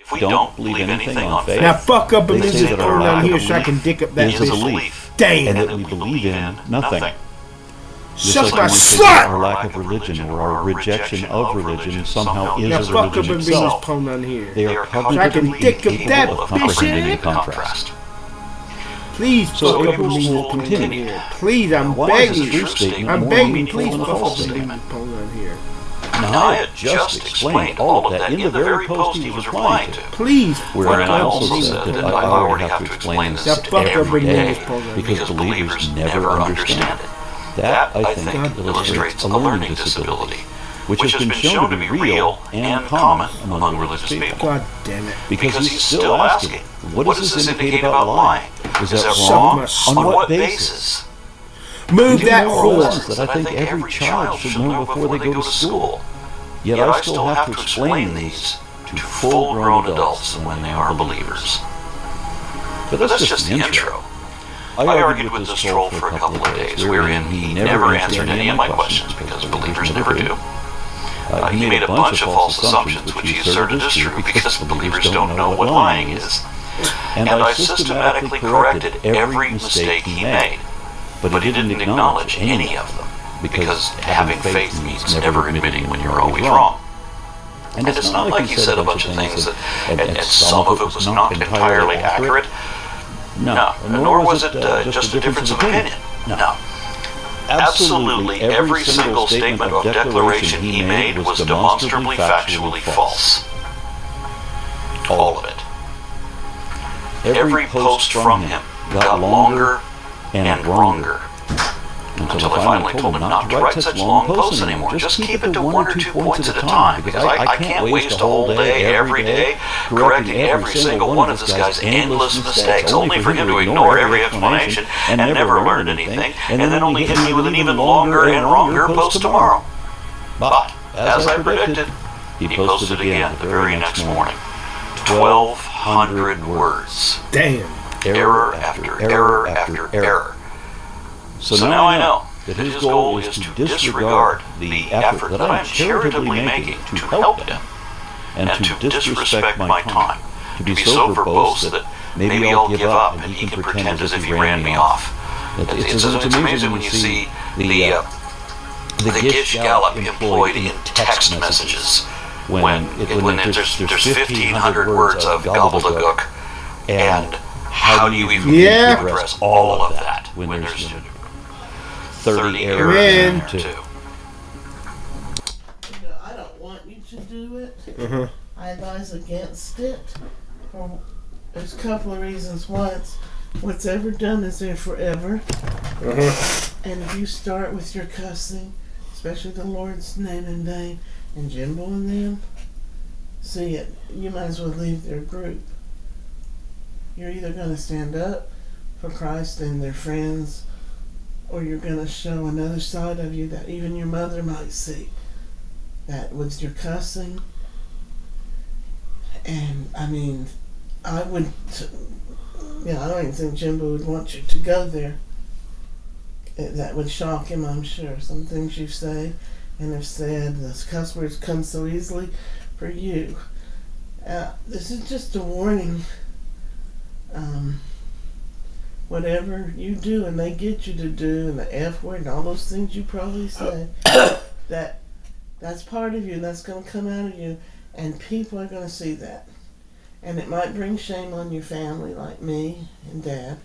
If we don't believe anything on faith, Now fuck up and they leave say this that our phone lack down of here so I belief can dick up that is a bitch. belief, Damn. and that we believe in nothing. Suck Just my like slut! our lack of religion or our rejection of religion somehow Now is a fuck up religion and bring this itself. phone down here. They are So I can cognitively dick up that incapable of comprehending the bitch. contrast. Please So fuck up April and leave this Fool phone down continued. here. Please, I'm Why is begging a true you. statement I'm more begging you, meaningful please than a fuck false up and leave statement? this phone down here. Now, I had just explained all of that in the very post he was replying to. Please Wherein fuck I up also and said leave that this I phone. already have to explain this Now fuck up every and leave day this phone down because here. believers never understand it. That, I think, illustrates a learning disability, which has been shown to be real and common among religious people. God damn it. Because he's still asking, what does this indicate about lying? Is that Suck wrong? my On what basis? Move These that are moral whore. lessons that I think every child should learn before they go to school. Yet I still have to explain these to full-grown adults when they are believers. But that's just the intro. I argued with this troll for a couple of days, wherein he never answered any of my questions because believers never do. He made a bunch of false assumptions which he asserted is true because believers don't know what lying is. And I systematically corrected every mistake he made, but he didn't acknowledge any of them, because having faith means never admitting when you're always wrong. And it's not like he said a bunch of things that, and some of it was not entirely accurate. No, nor was it just a difference of opinion. No. Absolutely every single statement of declaration he made was demonstrably factually false. All of it. Every post from him got longer and longer, until I finally told him not to write such long posts anymore. Just keep it to 1 or 2 points at a time, because I can't waste a whole day every day correcting every single one of this guy's endless mistakes, only for him to ignore every explanation and never learn anything, and then only hit me with an even longer and longer post tomorrow. But, as I predicted, he posted it again the very next morning. 1,200 words. Damn. Error after error after error. So now I know that his goal is to disregard the effort that I am charitably making to help him, and to disrespect my time, to be so verbose that maybe I'll give up and he can pretend as if he ran me off. It's amazing when you see the Gish Gallop employed in text messages when there's 1,500 words of gobbledygook, and how do you even address all of that when there's 30 errors too? I don't want you to do it. I advise against it. There's a couple of reasons. One, what's ever done is there forever. And if you start with your cussing, especially the Lord's name in vain, and Jimbo and them, see it, you might as well leave their group. You're either going to stand up for Christ and their friends, or you're going to show another side of you that even your mother might see. That with your cussing. And, I mean, I don't even think Jimbo would want you to go there. That would shock him, I'm sure. Some things you say and have said, those cuss words come so easily for you. This is just a warning. Whatever you do and they get you to do, and the F word and all those things you probably say, that's part of you, and that's going to come out of you, and people are going to see that. And it might bring shame on your family, like me and Dad,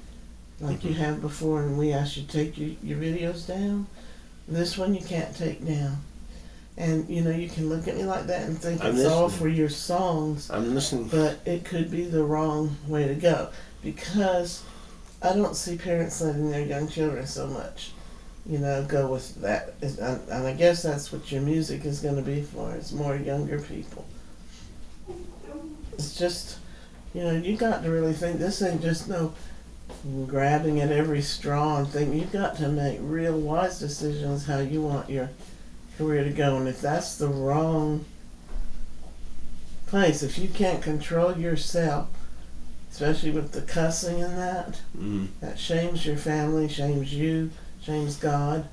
like you have before, and we asked you to take your videos down. This one you can't take down. And, you can look at me like that and think it's all for your songs. I'm listening. But it could be the wrong way to go. Because I don't see parents letting their young children so much, go with that. And I guess that's what your music is going to be for. It's more younger people. It's just, you got to really think this ain't just no grabbing at every straw and thing. You've got to make real wise decisions how you want your career to go. And if that's the wrong place, if you can't control yourself, especially with the cussing and that shames your family, shames you, shames God,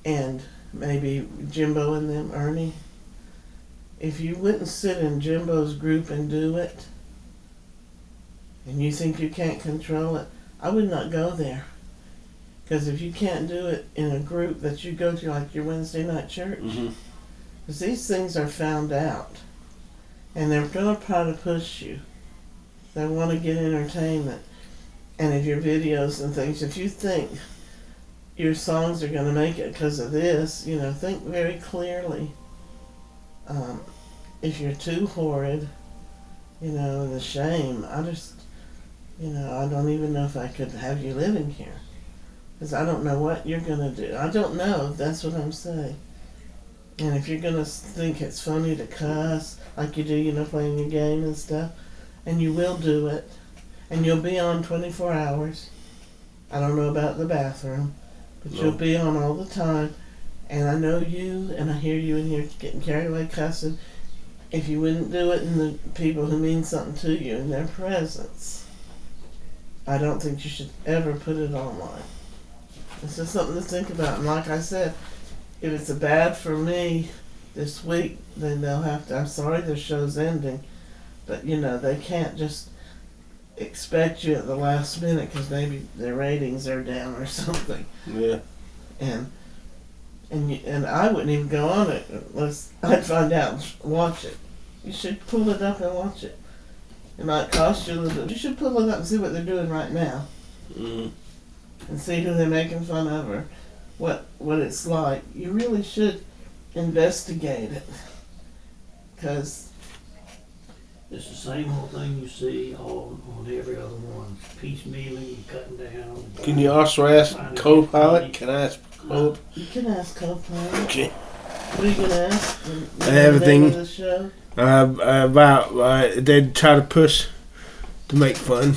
and maybe Jimbo and them, Ernie. if you wouldn't sit in Jimbo's group and do it, and you think you can't control it, I would not go there. Because if you can't do it in a group that you go to, like your Wednesday night church, because these things are found out, and they're going to try to push you. They want to get entertainment. And if your videos and things, if you think your songs are going to make it because of this, think very clearly. If you're too horrid, the shame, I just, I don't even know if I could have you living here. Because I don't know what you're going to do. I don't know. That's what I'm saying. And if you're going to think it's funny to cuss, like you do, playing your game and stuff, and you will do it, and you'll be on 24 hours. I don't know about the bathroom, but you'll be on all the time. And I know you, and I hear you in here getting carried away cussing. If you wouldn't do it in the people who mean something to you, in their presence, I don't think you should ever put it online. It's just something to think about. And like I said, if it's a bad for me this week, then they'll have to, I'm sorry the show's ending, but they can't just expect you at the last minute because maybe their ratings are down or something. Yeah. And I wouldn't even go on it unless I'd find out and watch it. You should pull it up and watch it. It might cost you a little bit. You should pull it up and see what they're doing right now. And see who they're making fun of or what it's like. You really should investigate it. Because it's the same old thing you see on every other one. Piecemealing, cutting down. Can you also ask co-pilot? Can I ask co-pilot? You can ask co-pilot. Okay. What are you going to ask? Everything. The show? About they try to push to make fun.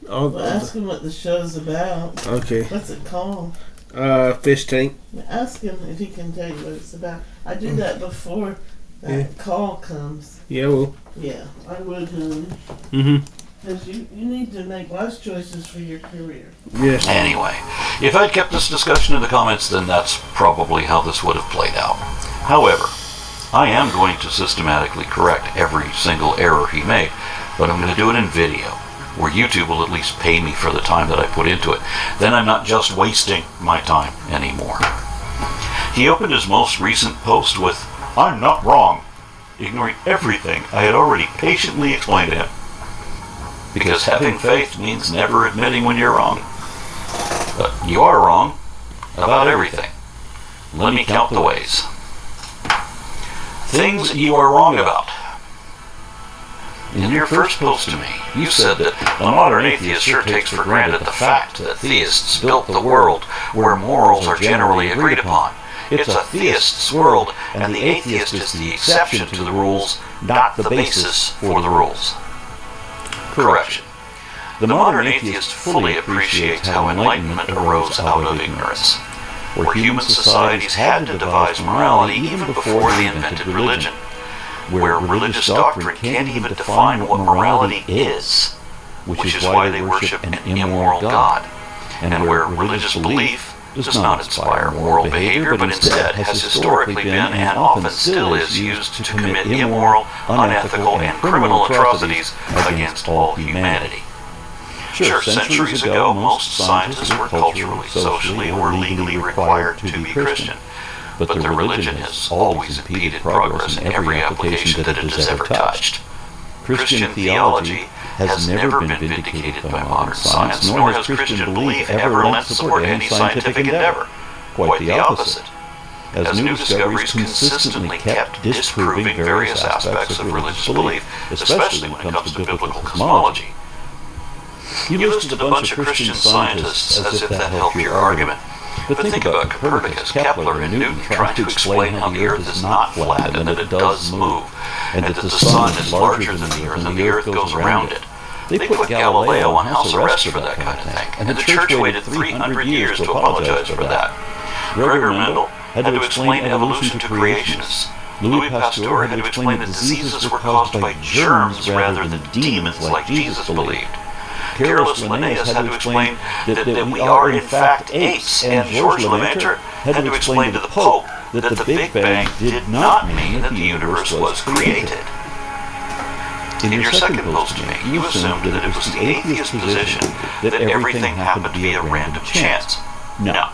Ask him what the show's about. Okay. What's it called? Fishtank. Ask him if he can tell you what it's about. I do that before that call comes. Yeah, well. Yeah, I would, honey. Because you need to make life choices for your career. Yes. Anyway, if I'd kept this discussion in the comments, then that's probably how this would have played out. However, I am going to systematically correct every single error he made, but I'm going to do it in video, where YouTube will at least pay me for the time that I put into it. Then I'm not just wasting my time anymore. He opened his most recent post with, "I'm not wrong," ignoring everything I had already patiently explained to him. Because having faith means never admitting when you're wrong. But you are wrong about everything. Let me count the ways. Things you are wrong about. In your first post to me, you said that the modern atheist sure takes for granted the fact that theists built the world where morals are generally agreed upon. It's a theist's world, and the atheist is the exception to the rules, not the basis for the rules. Correction. The modern atheist fully appreciates how enlightenment arose out of ignorance, where human societies had to devise morality even before they invented religion, where religious doctrine can't even define what morality is, which is why they worship an immoral God, and where religious belief does not inspire moral behavior, but instead has historically been and often still is used to commit immoral, unethical, and criminal atrocities against all humanity. Sure, centuries ago, most scientists were culturally, socially, or legally required to be Christian, but their religion has always impeded progress in every application that it has ever touched. Christian theology has never been vindicated by modern science, nor has Christian belief ever lent support to any scientific endeavor. Quite the opposite. As new discoveries consistently kept disproving various aspects of religious belief, especially when it comes to biblical cosmology. You listed a bunch of Christian scientists as if that helped your argument. But think about Copernicus, Kepler, and Newton trying to explain how the Earth is not flat and that it does move, and that the Sun is larger than the Earth and the Earth goes around it. They put Galileo on house arrest for that kind of thing, and the Church waited 300 years to apologize for that. Gregor Mendel had to explain evolution to creationists. Louis Pasteur had to explain that diseases were caused by germs rather than demons like Jesus believed. Carolus Linnaeus had to explain that we are in fact apes, and Georges Lemaitre had to explain to the Pope that the Big Bang did not mean that the universe was created. In your second post to me, you assumed that it was the atheist position that everything happened to be a random chance. No.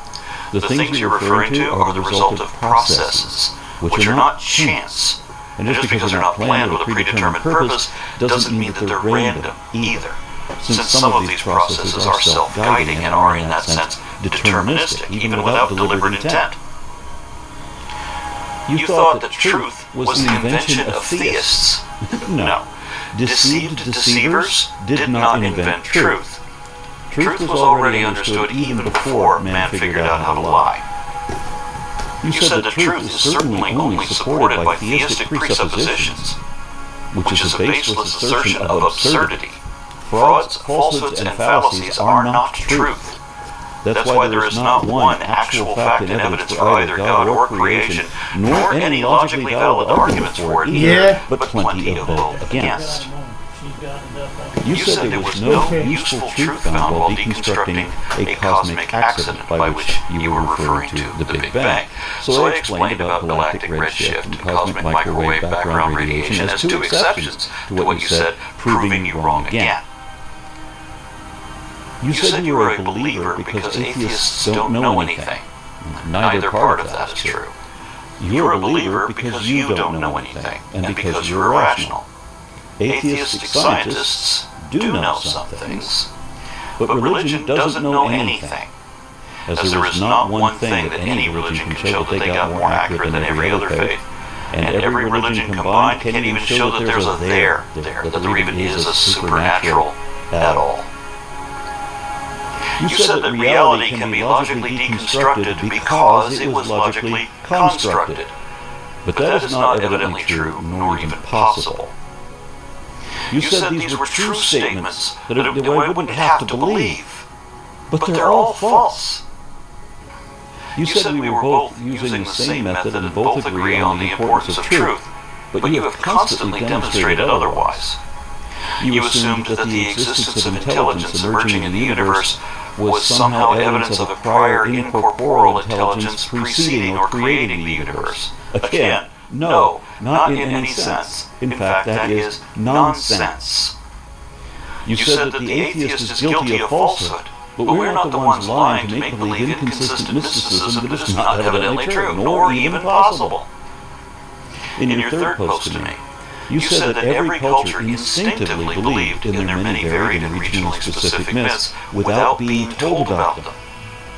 The things you're referring to are the result of processes, which are not chance. And just because they're not planned with a predetermined purpose doesn't mean that they're random either, since some of these processes are self-guiding and are in that sense deterministic, even without deliberate intent. You thought that truth was the invention of theists. No. Deceived deceivers did not invent truth. Truth was already understood even before man figured out how to lie. You said that truth is certainly only supported by theistic presuppositions, which is a baseless assertion of absurdity. Frauds, falsehoods, and fallacies are not truth. That's why there is not one actual fact and evidence for either God or creation, nor any logically valid arguments for it either, but plenty of both against. You said there was no useful truth found while deconstructing a cosmic accident, by which you were referring to the Big Bang. So I explained about galactic redshift and cosmic microwave background radiation as two exceptions to what you said, proving you wrong again. You said you were a believer because atheists don't know anything. Neither part of that is true. You're a believer because you don't know anything, and because you're irrational. Atheistic scientists do know some things, but religion doesn't know anything, as there is not one thing that any religion can show that they got more accurate than every other faith, and every religion combined can't even show that there's a there, that there even is a supernatural at all. You said that reality can be logically deconstructed because it was logically constructed, but that is not evidently true, nor even possible. You said these were true statements that I wouldn't have to believe, but they're all false. You said we were both using the same method and both agree on the importance of truth, but you have constantly demonstrated otherwise. You assumed that the existence of intelligence emerging in the universe was somehow evidence of a prior incorporeal intelligence preceding or creating the universe. Again, no, not in any sense. In fact, that is nonsense. You said that the atheist is guilty of falsehood, but we're not the ones lying to make believe inconsistent mysticism that is not evidently true, nor even possible. In your third post to me, you said that every culture instinctively believed in their many varied and regionally specific myths without being told about them.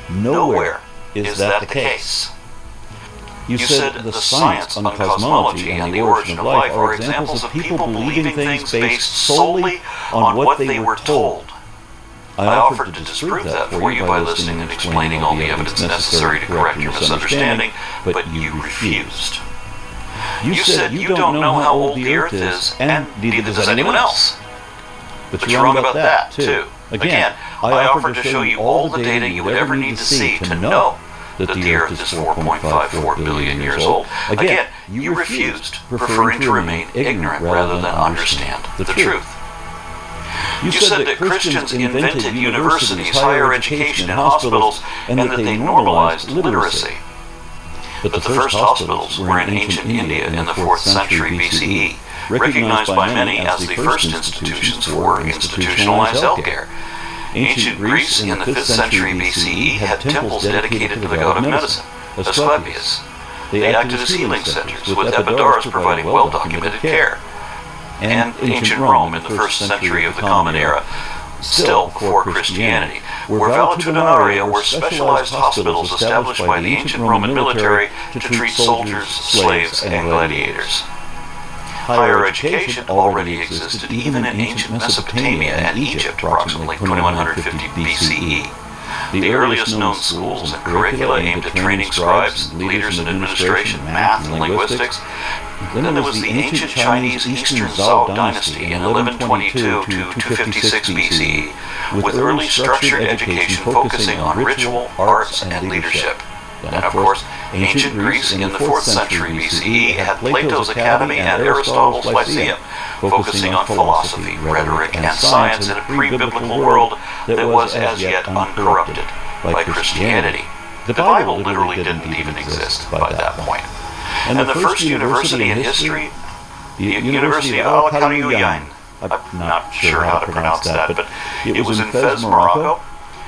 Nowhere is that the case. You said that the science on cosmology and the origin of life are examples of people believing things based solely on what they were told. I offered to disprove that for you by listening and explaining all the evidence necessary to correct your misunderstanding, but you refused. You said you don't know how old the Earth is, and neither does anyone else. But you're wrong about that, too. Again, I offered to show you all the data you would ever need to see to know that the Earth is 4.54 billion years old. Again, you refused, preferring to remain ignorant rather than understand the truth. You said that Christians invented universities, higher education, and hospitals, and that they normalized literacy. But the first hospitals were in ancient India in the 4th century BCE, recognized by many as the first institutions for institutionalized healthcare. Ancient Greece in the 5th century BCE had temples dedicated to the god of medicine, Asclepius. They acted as healing centers, with Epidaurus providing well-documented care. And ancient Rome in the 1st century of the Common Era, still before Christianity, where valetudinaria were specialized hospitals established by the ancient Roman military to treat soldiers, slaves, and gladiators. Higher education already existed even in ancient Mesopotamia and Egypt, approximately 2150 BCE. The earliest known schools and curricula aimed at training scribes and leaders in administration, math, and linguistics. Then there was the ancient Chinese Eastern Zhou dynasty in 1122 to 256 BCE, with early structured education focusing on ritual, arts, and leadership. Then, of course, ancient Greece in the 4th century BCE had Plato's Academy and Aristotle's Lyceum, focusing on philosophy, rhetoric, and science in a pre-biblical world that was as yet uncorrupted by Christianity. The Bible literally didn't even exist by that point. And the first university in history, the University of Al-Qaryuyan, I'm not sure how to pronounce that, but it was in Fez, Morocco,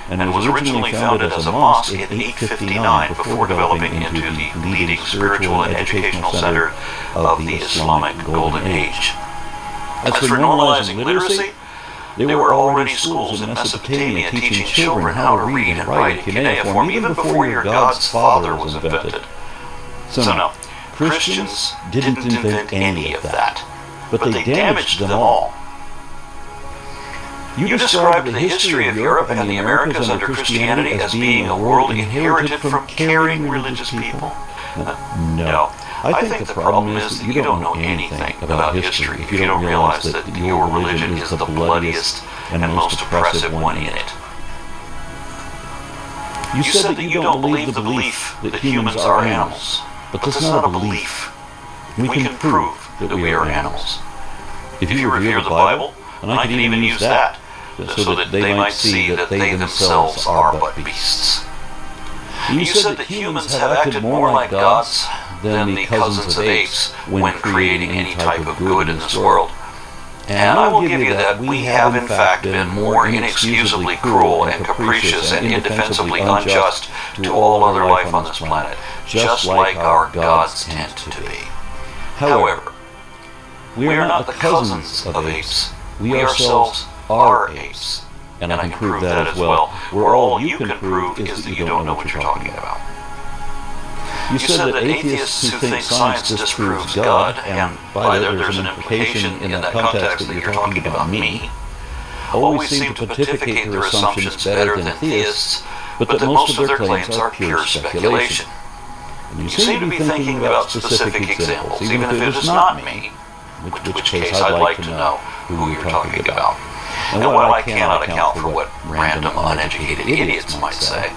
and it was originally founded as a mosque in 859 before developing into the leading spiritual and educational center of the Islamic Golden Age. As for normalizing literacy, there were already schools in Mesopotamia teaching children how to read and write in cuneiform even before your God's Father was invented. So no, Christians didn't invent any of that, but they damaged them all. You described the history of Europe and the Americas under Christianity as being a world inherited from caring religious people. No. I think the problem is that you don't know anything about history if you don't realize that your religion is the bloodiest and most oppressive one in it. You said that you don't believe the belief that humans are animals, but that's not a belief. We can prove that we are animals. If you revere the Bible, and I can even use that, so that they might see that they themselves are but beasts. You said that humans have acted more like gods than the cousins of apes when creating any type of good in this world. And I will give you that we have in fact been more inexcusably cruel and capricious and indefensibly unjust to all other life on this planet, just like our gods tend to be. However, we are not the cousins of apes. We ourselves are apes. And I can prove that as well, where all you can prove is that you don't know what you're talking about. You said that atheists who think science disproves God, and by that there's an implication in that context that you're talking about me, always seem to pontificate their assumptions better than theists, but that most of their claims are pure speculation. And you seem to be thinking about specific examples, even if it is not me, in which case I'd like to know who you're talking about. And while I cannot account for what random uneducated idiots might say,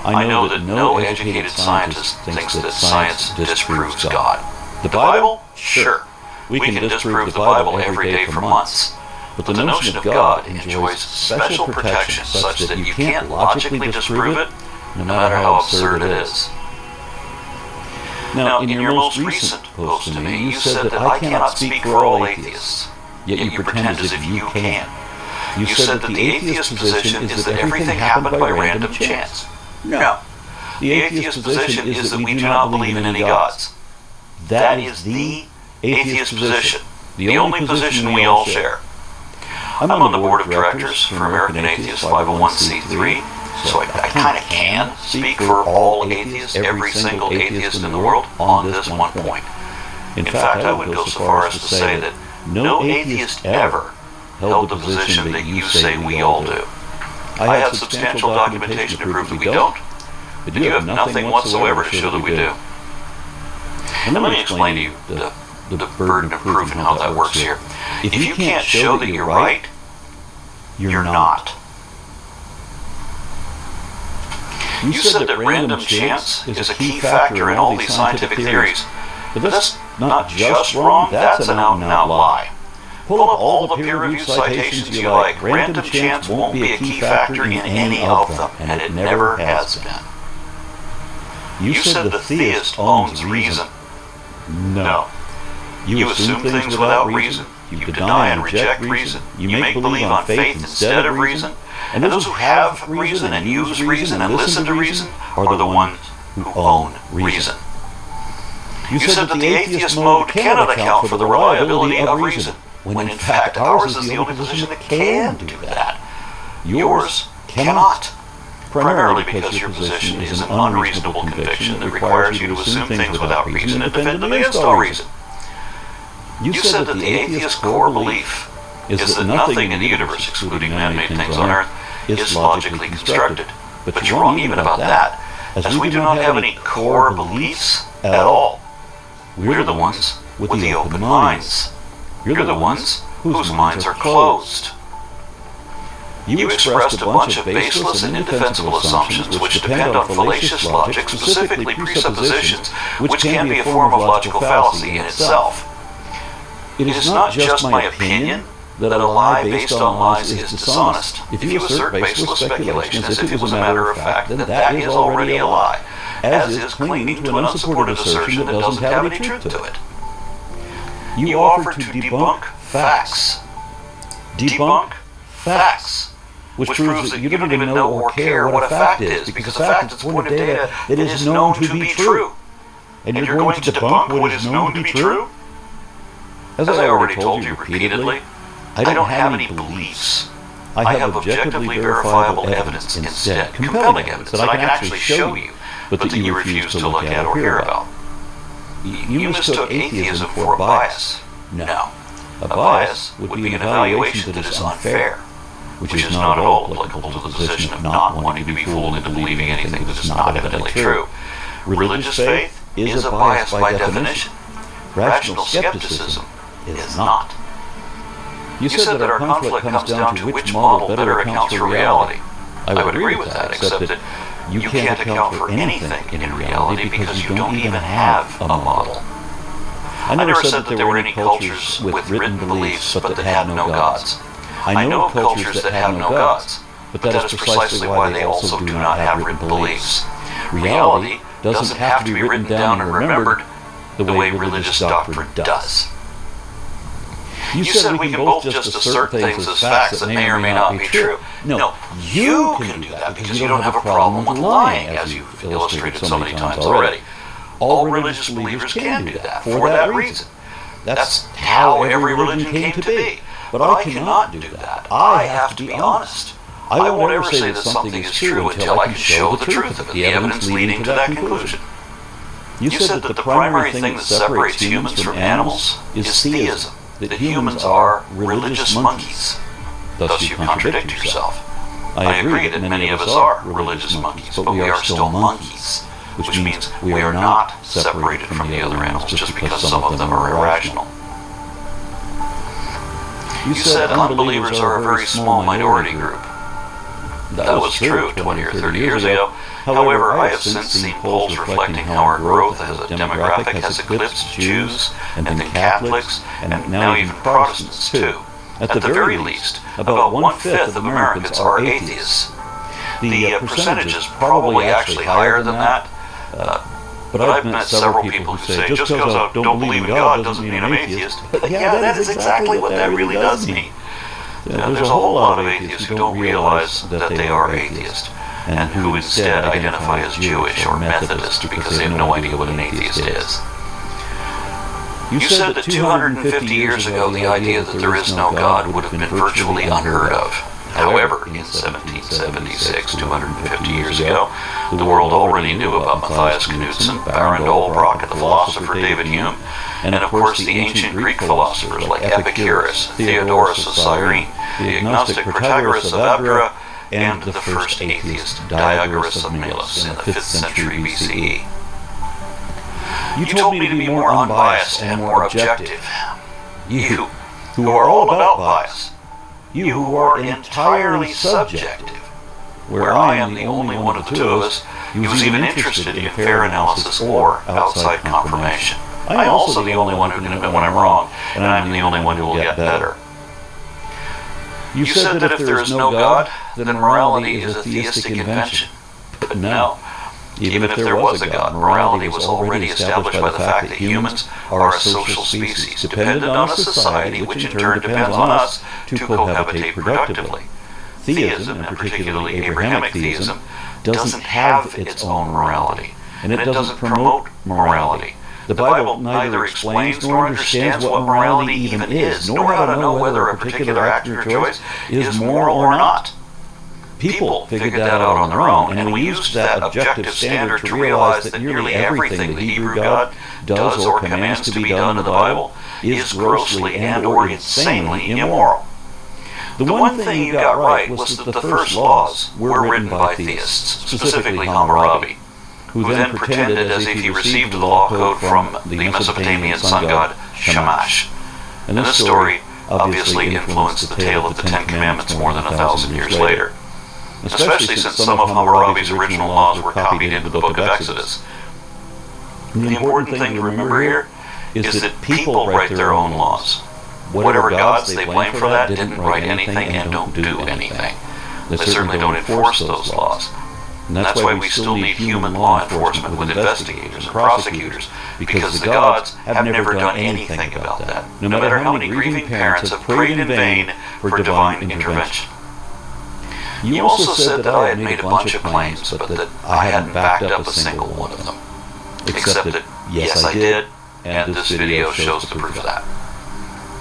I know that no educated scientist thinks that science disproves God. The Bible? Sure. We can disprove the Bible every day for months. But the notion of God enjoys special protection such that you can't logically disprove it, no matter how absurd it is. Now, in your most recent post to me, you said that I cannot speak for all atheists, yet you pretend as if you can. You said that the atheist position is that everything happened by random chance. No. The atheist position is that we do not believe in any gods. That is the atheist position, the only position we all share. I'm on the board of directors for American Atheist 501c3, so I kind of can speak for all atheists, every single atheist in the world, on this one point. In fact, I would go so far as to say that no atheist ever held the position that you say we all do. I have substantial documentation to prove that we don't, but you have nothing whatsoever to show that we do. And let me explain to you the burden of proof and how that works here. If you can't show that you're right, you're not. You said that random chance is a key factor in all these scientific theories, but that's not just wrong, that's an out-and-out lie. Pull up all the peer-reviewed citations you like. Random chance won't be a key factor in any of them, and it never has been. You said the theist owns reason. No. You assume things without reason. You deny and reject reason. You make believe on faith instead of reason. And those who have reason and use reason and listen to reason are the ones who own reason. You said that the atheist mode cannot account for the reliability of reason, when in fact ours is the only position that can do that. Yours cannot, primarily because your position is an unreasonable conviction that requires you to assume things without reason and defend them against all reason. You said that the atheist's core belief is that nothing in the universe, excluding man-made things on Earth, is logically constructed. But you're wrong even about that, as we do not have any core beliefs at all. We're the ones with the open minds. You're the ones whose minds are closed. You expressed a bunch of baseless and indefensible assumptions which depend on fallacious logic, specifically presuppositions, which can be a form of logical fallacy in itself. It is not just my opinion that a lie based on lies is dishonest. If you assert baseless speculation as if it was a matter of fact, then that is already a lie, as is clinging to an unsupported assertion that doesn't have any truth to it. You offer to debunk facts. Debunk facts. Which proves that you don't even know or care what a fact is, because a fact is a point of data that is known to be true. And you're going to debunk what is known to be true? As I already told you repeatedly, I don't have any beliefs. I have objectively verifiable evidence instead, compelling evidence that I can actually show you, but that you refuse to look at or hear about. You mistook atheism for a bias. No. A bias would be an evaluation that is unfair, which is not at all applicable to the position of not wanting to be fooled into believing anything that is not evidently true. Religious faith is a bias by definition. Rational skepticism is not. You said that our conflict comes down to which model better accounts for reality. I would agree with that, except that you can't account for anything in reality because you don't even have a model. I never said that there were any cultures with written beliefs but that had no gods. I know of cultures that have no gods, but that is precisely why they also do not have written beliefs. Reality doesn't have to be written down and remembered the way religious doctrine does. You said we can both just assert things as facts that may or may not be true. No, you can do that because you don't have a problem with lying, as you've illustrated so many times already. All religious believers can do that for that reason. That's how every religion came to be. But I cannot do that. I have to be honest. I won't ever say that something is true until I can show the truth of it, the evidence leading to that conclusion. You said that the primary thing that separates humans from animals is theism, that humans are religious monkeys. Thus you contradict yourself. I agree that many of us are religious monkeys, but we are still monkeys, which means we are not separated from the other animals just because some of them are irrational. You said unbelievers are a very small minority group. That was true 20 or 30 years ago. However, I have since seen polls reflecting how our growth as a demographic has eclipsed Jews, and then Catholics, and now even Protestants too. At the very least, about 1/5 of Americans are atheists. The percentage is probably actually higher than that, but I've met several people who say, just because I don't believe in God doesn't mean I'm atheist. But yeah, that is exactly what that really does mean. There's a whole lot of atheists who don't realize that they are atheist, and who instead identify as Jewish or Methodist because they have no idea what an atheist is. You said that 250 years ago the idea that there is no God would have been virtually unheard of. However, in 1776, 250 years ago, the world already knew about Matthias Knudsen, Baron Dolbrock, the philosopher David Hume, and of course the ancient Greek philosophers like Epicurus, Theodorus of Cyrene, the agnostic Protagoras of Abdera, and the first atheist Diagoras of Milos in the 5th century BCE. You told me to be more unbiased and more objective. You, who are all about bias. You who are entirely subjective, where I am the only one of the two of us who is even interested in fair analysis or outside confirmation. I am also the only one who can admit when I'm wrong, and I am the only one who will get better. You said that if there is no God, then morality is a theistic invention. But no. Even if there was a God, morality was already established by the fact that humans are a social species, dependent on a society which in turn depends on us to cohabitate productively. Theism, and particularly Abrahamic theism, doesn't have its own morality, and it doesn't promote morality. The Bible neither explains nor understands what morality even is, nor how to know whether a particular action or choice is moral or not. People figured that out on their own, and we used that objective standard to realize that nearly everything the Hebrew God does or commands to be done in the Bible is grossly and or insanely immoral. The one thing you got right was that the first laws were written by theists, specifically Hammurabi, who then pretended as if he received the law code from the Mesopotamian sun god Shamash. And this story obviously influenced the tale of the Ten Commandments more than 1,000 years later, especially since some of Hammurabi's original laws were copied into the book of Exodus. The important thing to remember here is that people write their own laws. whatever gods they blame for that didn't write anything and don't do anything. They certainly don't enforce those laws. And that's why we still need human law enforcement with investigators and prosecutors, because the gods have never done anything about that, no matter how many grieving parents have prayed in vain for divine intervention. You also said that I had made a bunch of claims, but that I hadn't backed up a single one of them. Except that, yes, I did, and this video shows the proof of that.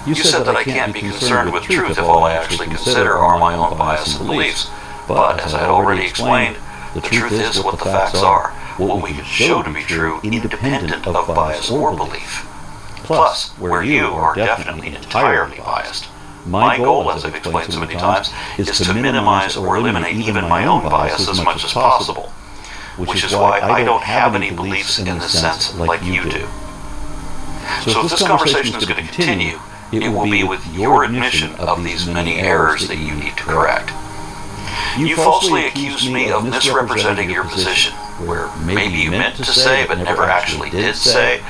You said that I can't be concerned with truth if all I actually consider are my own bias and beliefs, but as I had already explained, the truth is what the facts are, what we can show to be true independent of bias or belief. Plus, where you are definitely entirely biased. My goal, as I've explained so many times, is to minimize or eliminate even my own bias as much as possible, which is why I don't have any beliefs in the sense like you do. So if this conversation is going to continue, it will be with your admission of these many errors that you need to correct. You falsely accused me of misrepresenting your position, where maybe you meant to say but never actually did say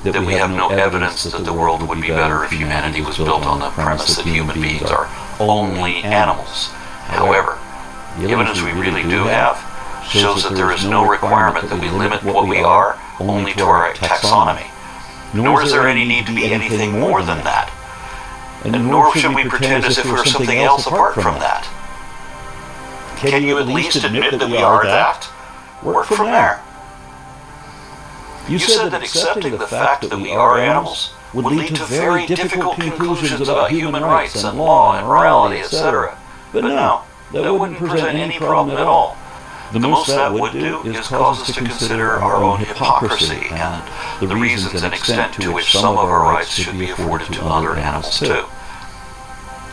that we have no evidence that the world would be better if humanity was built on the premise that human beings are only animals. However, the evidence we really do have shows that there is no requirement that we limit what we are only to our taxonomy, nor is there any need to be anything more than that, and nor should we pretend as if we are something else apart from that. Can you at least admit that we are that? Work from there. You said that accepting the fact that we are animals would lead to very difficult conclusions about human rights and law and morality, etc. But no, that wouldn't present any problem at all. The most that would do is cause us to consider our own hypocrisy and the reasons and extent to which some of our rights should be afforded to other animals too.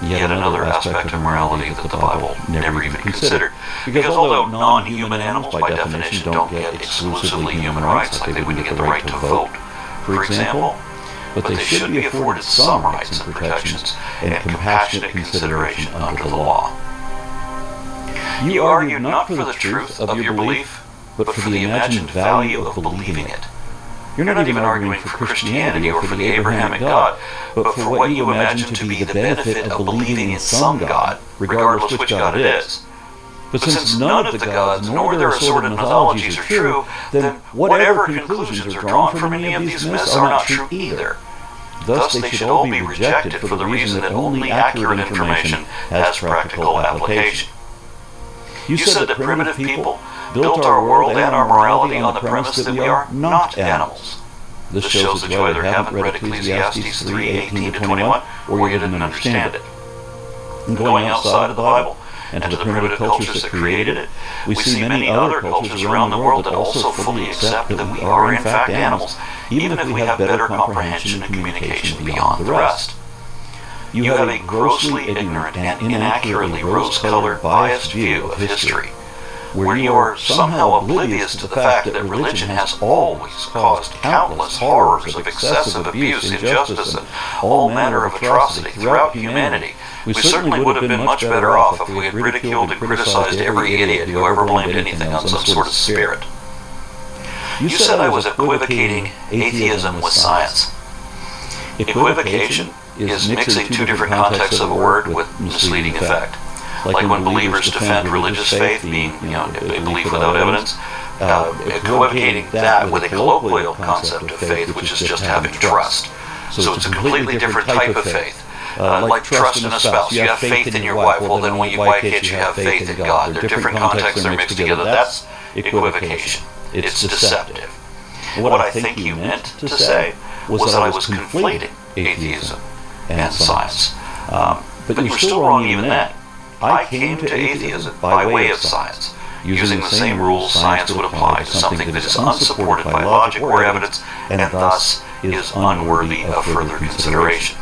Yet another aspect of morality that the Bible never even considered. Because although non-human animals by definition don't get exclusively human rights, like they wouldn't get the right to vote, for example, but they should be afforded some rights and protections and compassionate consideration under the law. You argued not for the truth of your belief, but for the imagined value of believing it. You're not even arguing for Christianity or for the Abrahamic God, but for what you imagine to be the benefit of believing in some God, regardless which God it is. But since none of the gods nor their assorted mythologies are true, then whatever conclusions are drawn from any of these myths are not true either. Thus they should all be rejected for the reason that only accurate information has practical application. You said that primitive people built our world and our morality on the premise that we are not animals. This shows that you either haven't read Ecclesiastes 3:18-21, or you didn't understand it. And going outside of the Bible, and to the primitive cultures that created it, we see many other cultures around the world that also fully accept that we are in fact animals, even if we have better comprehension and communication beyond the rest. You have a grossly ignorant and inaccurately rose-colored, biased view of history, where you are somehow oblivious to the fact that religion has always caused countless horrors of excessive abuse, injustice, and all manner of atrocity throughout humanity. We certainly would have been much better off if we had ridiculed and criticized every idiot who ever blamed anything on some sort of spirit. You said I was equivocating atheism with science. Equivocation is mixing two different contexts of a word with misleading effect. Like when believers defend religious faith being, a belief without evidence, equivocating that with a colloquial concept of faith, which is just having trust. So it's a completely different type of faith. Like trust in a spouse. You have faith in your wife. Well, then when you wife kids, you have faith in God. They're different contexts, they're mixed together. That's equivocation. It's deceptive. What I think you meant to say was that I was conflating atheism and science. But you're still wrong even then. I came to atheism by way of science, using the same rules science would apply to something that is unsupported by logic or evidence, and thus is unworthy of further consideration.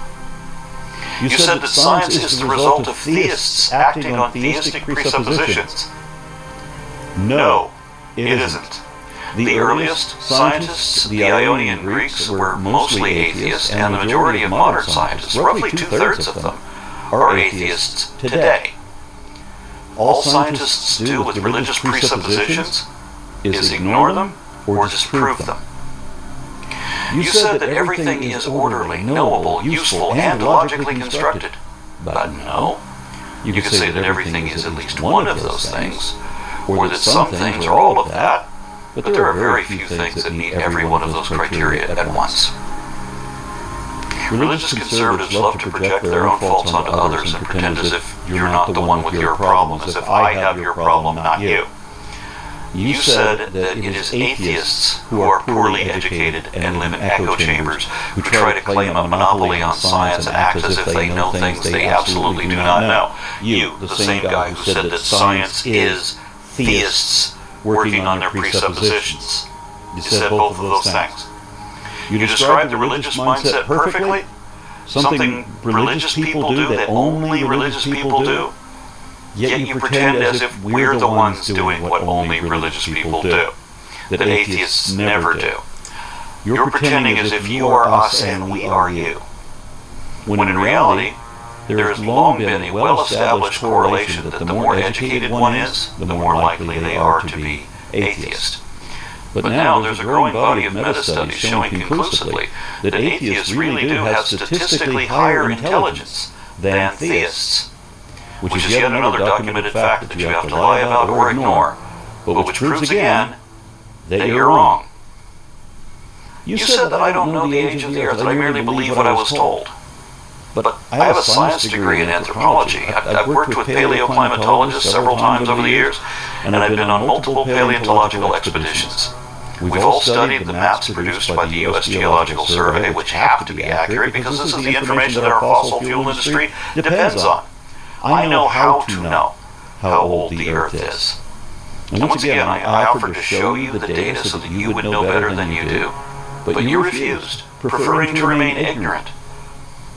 You said that science is the result of theists acting on theistic presuppositions. No, it isn't. The earliest scientists, the Ionian Greeks, were mostly atheists, and the majority of modern scientists, roughly two-thirds of them, are atheists today. All scientists do with religious presuppositions is ignore them or disprove them. You said that everything is orderly, knowable, useful, and logically constructed. But no. You could say that everything is at least one of those things, or that some things are all of that, but there are very few things that meet every one of those criteria at once. Religious conservatives love to project their own faults onto others and pretend as if you're not the one with your problem, as if I have your problem, not you. You said that it is atheists who are poorly educated and live in echo chambers, who try to claim a monopoly on science and act as if they know things they absolutely do not know. You, the same guy who said that science is theists working on their presuppositions. You said both of those things. You described the religious mindset perfectly, something religious people do that only religious people do, yet you pretend as if we're the ones doing what only religious people do, that atheists never do. You're pretending as if you are us and we are you, when in reality, there has long been a well-established correlation that the more educated one is, the more likely they are to be atheist. But now there's a growing body of meta-studies showing conclusively that atheists really do have statistically higher intelligence than theists, which is yet another documented fact that you have to lie about or ignore, but which proves again that you're wrong. You said that I don't know the age of the earth, that I merely believe what I was told. But I have a science degree in anthropology. I've worked with paleoclimatologists several times over the years, and I've been on multiple paleontological expeditions. We've all studied the maps produced by the U.S. Geological Survey, which have to be accurate because this is the information that our fossil fuel industry depends on. I know how to know how old the Earth is. And once again, I offered to show you the data so that you would know better than you do, but you refused, preferring to remain ignorant.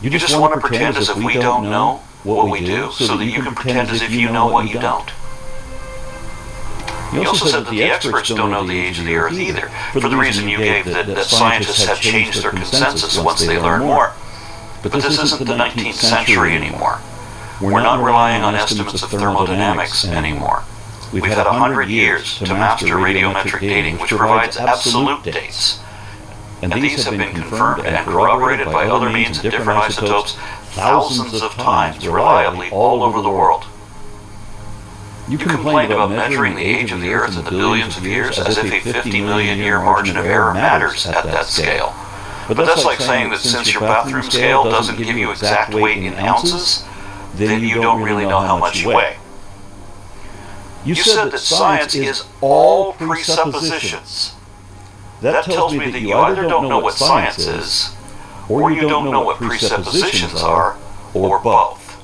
You just want to pretend as if we don't know what we do so that you can pretend as if you know what you don't. You also said that the experts don't know the age of the Earth either, for the reason you gave that scientists have changed their consensus once they learn more. But this isn't the 19th century anymore. We're not relying on estimates of thermodynamics anymore. We've had 100 years to master radiometric dating, which provides absolute dates. And these have been confirmed and corroborated by other means and different isotopes thousands of times reliably all over the world. You complained about measuring the age of the Earth in the billions of years as if a 50 million year margin of error matters at that scale. But that's like saying that since your bathroom scale doesn't give you exact weight in ounces, then you don't really know how much you weigh. You said that science is all presuppositions. That tells me that you either don't know what science is, or you don't know what presuppositions are, or both.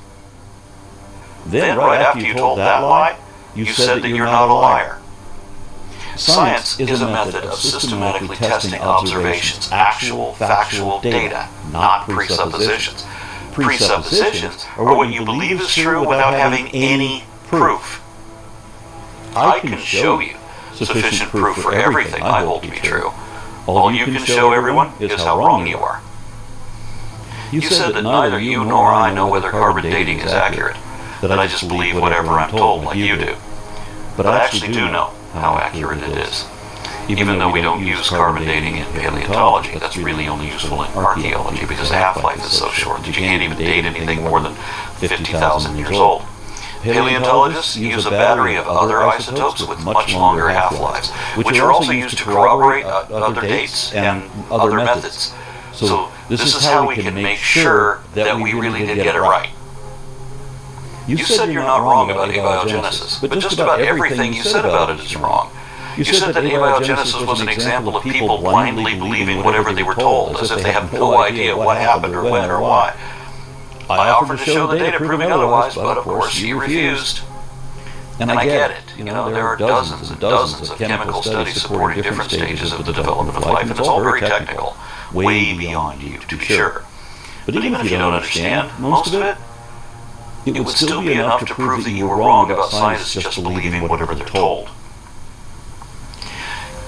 Then, right after you told that lie, you said that you're not a liar. Science is a method of systematically testing observations, actual, factual data, not presuppositions. Presuppositions are what you believe is true without having any proof. I can show you sufficient proof for everything I hold to be true. All you can show everyone is how wrong you are. You said that neither you nor I know whether carbon dating is accurate, that I just believe whatever I'm told like you do. But I actually do know how accurate it is. Even though we don't use carbon dating in paleontology, that's really only useful in archaeology because the half-life is so short that you can't even date anything more than 50,000 years old. Paleontologists use a battery of other isotopes with much longer half-lives, which are also used to corroborate other dates and other methods. So this is how we can make sure that we really did get it right. You said you're not wrong about abiogenesis, but just about everything you said about it is wrong. You said that abiogenesis was an example of people blindly believing whatever they were told, as if they have no idea what happened or when or why. I offered to show the data proving otherwise, but of course you refused. And I get it. You know, there are dozens and dozens of chemical studies supporting different stages of the development of life, and it's all very technical, way beyond you, to be sure. But even if you don't understand most of it, it would still be enough to prove that you were wrong about scientists just believing whatever they're told.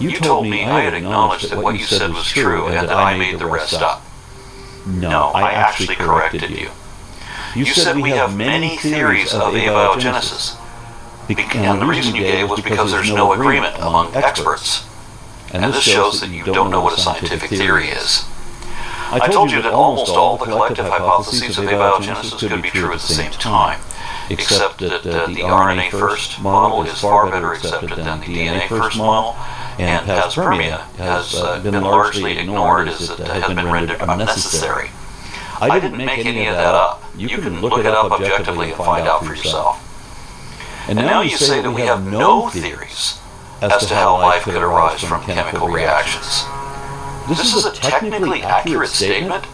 You told me I had acknowledged that what you said was true and that I made the rest up. No, I actually corrected you. You said we have many theories of abiogenesis, and the reason you gave was because there's no agreement among experts. and this shows that you don't know what a scientific theory is. I told you that almost all the collective hypotheses of abiogenesis could be true at the same time, except that the RNA first model is far better accepted than the DNA first model, and panspermia has been largely ignored as it has been rendered unnecessary. I didn't make any of that up. You can look it up objectively and find out for yourself. And now you say that we have no theories as to how life could arise from chemical reactions. This is a technically accurate statement,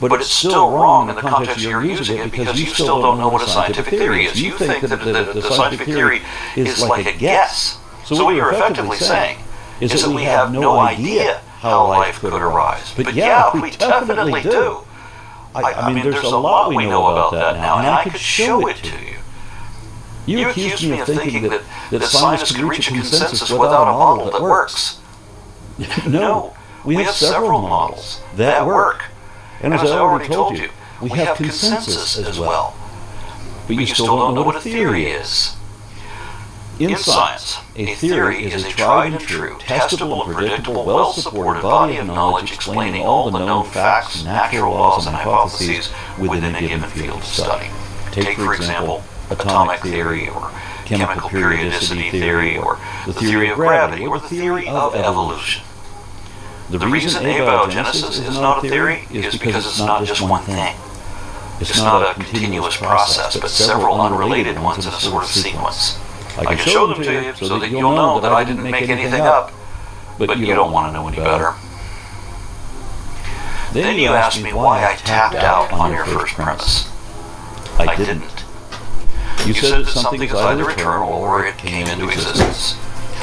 but it's still wrong in the context you're using it because you still don't know what a scientific theory is. You think that the scientific theory is like a guess. So what you're effectively saying is that we have no idea how life could arise. But yeah, we definitely do. I mean, there's a lot we know about that now, and I could show it to you. You accused me of thinking that science can reach a consensus without a model that works. No, we have several models that work. And as I already told you, we have consensus as well. But you still don't know what a theory is. In science, a theory is a tried and true, testable and predictable, well-supported body of knowledge explaining all the known facts, natural laws, and hypotheses within a given field of study. Take, for example, atomic theory, or chemical periodicity theory, or the theory of gravity, or the theory of evolution. The reason abiogenesis is not a theory is because it's not just one thing. It's not a continuous process, but several unrelated ones in a sort of sequence. I can show them to you so that you'll know that I didn't make anything up, but you don't want to know any better. Then you asked me why I tapped out on your first premise. I didn't. You said that something is either eternal or it came into existence.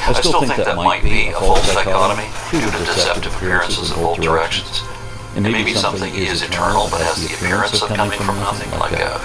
I still think that might be a false dichotomy due to deceptive appearances in both directions. And maybe something is eternal but has the appearance of coming from nothing, like a